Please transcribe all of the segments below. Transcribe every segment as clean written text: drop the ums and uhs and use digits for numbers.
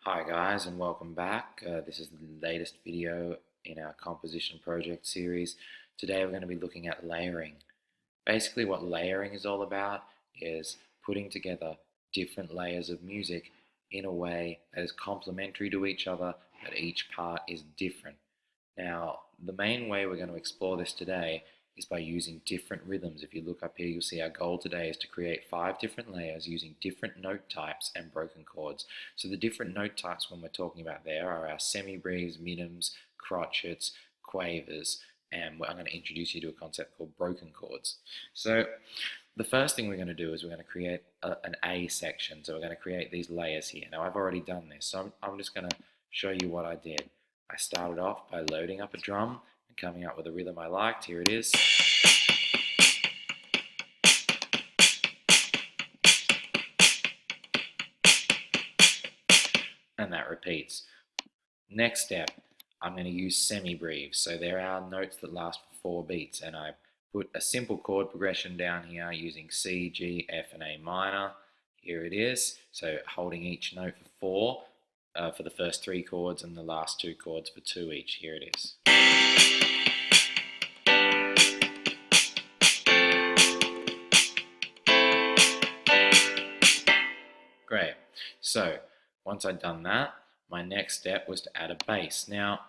Hi guys, and welcome back. This is the latest video in our composition project series. Today we're going to be looking at layering. Basically what layering is all about is putting together different layers of music in a way that is complementary to each other, but each part is different. Now, the main way we're going to explore this today is by using different rhythms. If you look up here, you'll see our goal today is to create 5 different layers using different note types and broken chords. So the different note types when we're talking about there are our semibreves, midims, crotchets, quavers, and I'm going to introduce you to a concept called broken chords. So the first thing we're going to do is we're going to create an A section. So we're going to create these layers here. Now I've already done this, so I'm just going to show you what I did. I started off by loading up a drum and coming up with a rhythm I liked. Here it is. And that repeats. Next step, I'm going to use semibreve. So there are notes that last for 4 beats, and I put a simple chord progression down here using C, G, F, and A minor. Here it is. So holding each note for 4 for the first 3 chords and the last 2 chords for 2 each. Here it is. Great. So once I'd done that, my next step was to add a bass. Now,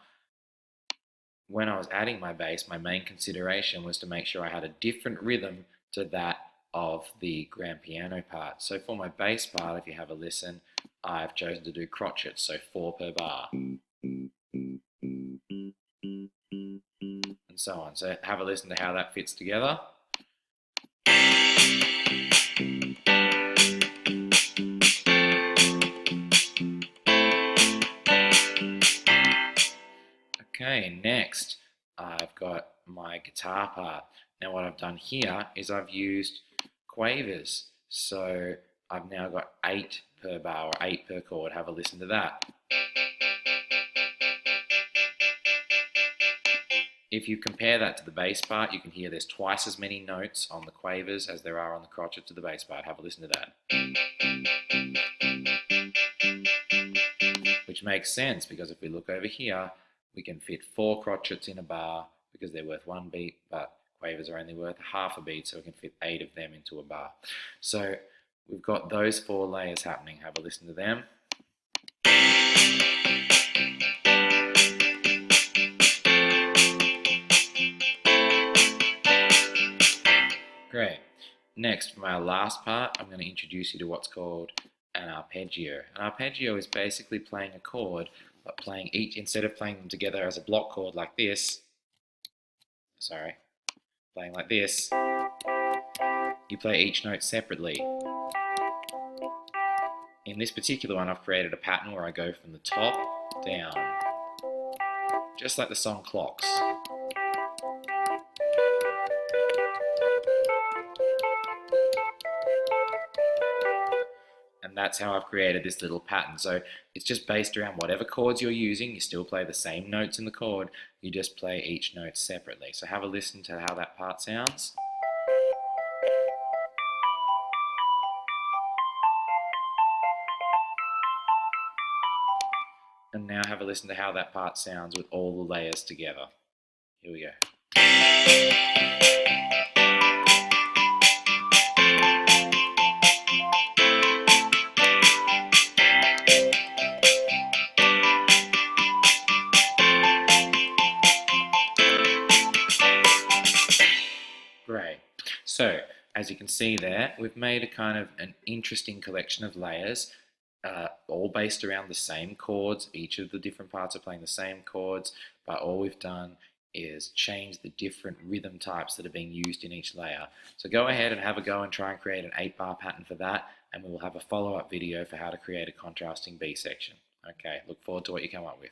when I was adding my bass, my main consideration was to make sure I had a different rhythm to that of the grand piano part. So for my bass part, if you have a listen, I've chosen to do crotchets, so 4 per bar. And so on. So have a listen to how that fits together. Okay, next I've got my guitar part. Now what I've done here is I've used quavers. So I've now got 8 per bar or 8 per chord. Have a listen to that. If you compare that to the bass part, you can hear there's twice as many notes on the quavers as there are on the crotchet to the bass part. Have a listen to that. Which makes sense because if we look over here, we can fit 4 crotchets in a bar because they're worth 1 beat, but quavers are only worth half a beat, so we can fit 8 of them into a bar. So we've got those 4 layers happening. Have a listen to them. Great. Next, for my last part, I'm going to introduce you to what's called an arpeggio. An arpeggio is basically playing a chord, but playing each, instead of playing them together as a block chord like this, playing like this, you play each note separately. In this particular one, I've created a pattern where I go from the top down, just like the song Clocks. And that's how I've created this little pattern. So it's just based around whatever chords you're using. You still play the same notes in the chord, you just play each note separately. So have a listen to how that part sounds. And now have a listen to how that part sounds with all the layers together. Here we go. Great. So, as you can see there, we've made a kind of an interesting collection of layers, all based around the same chords. Each of the different parts are playing the same chords, but all we've done is change the different rhythm types that are being used in each layer. So go ahead and have a go and try and create an 8-bar pattern for that, and we will have a follow-up video for how to create a contrasting B section. Okay, look forward to what you come up with.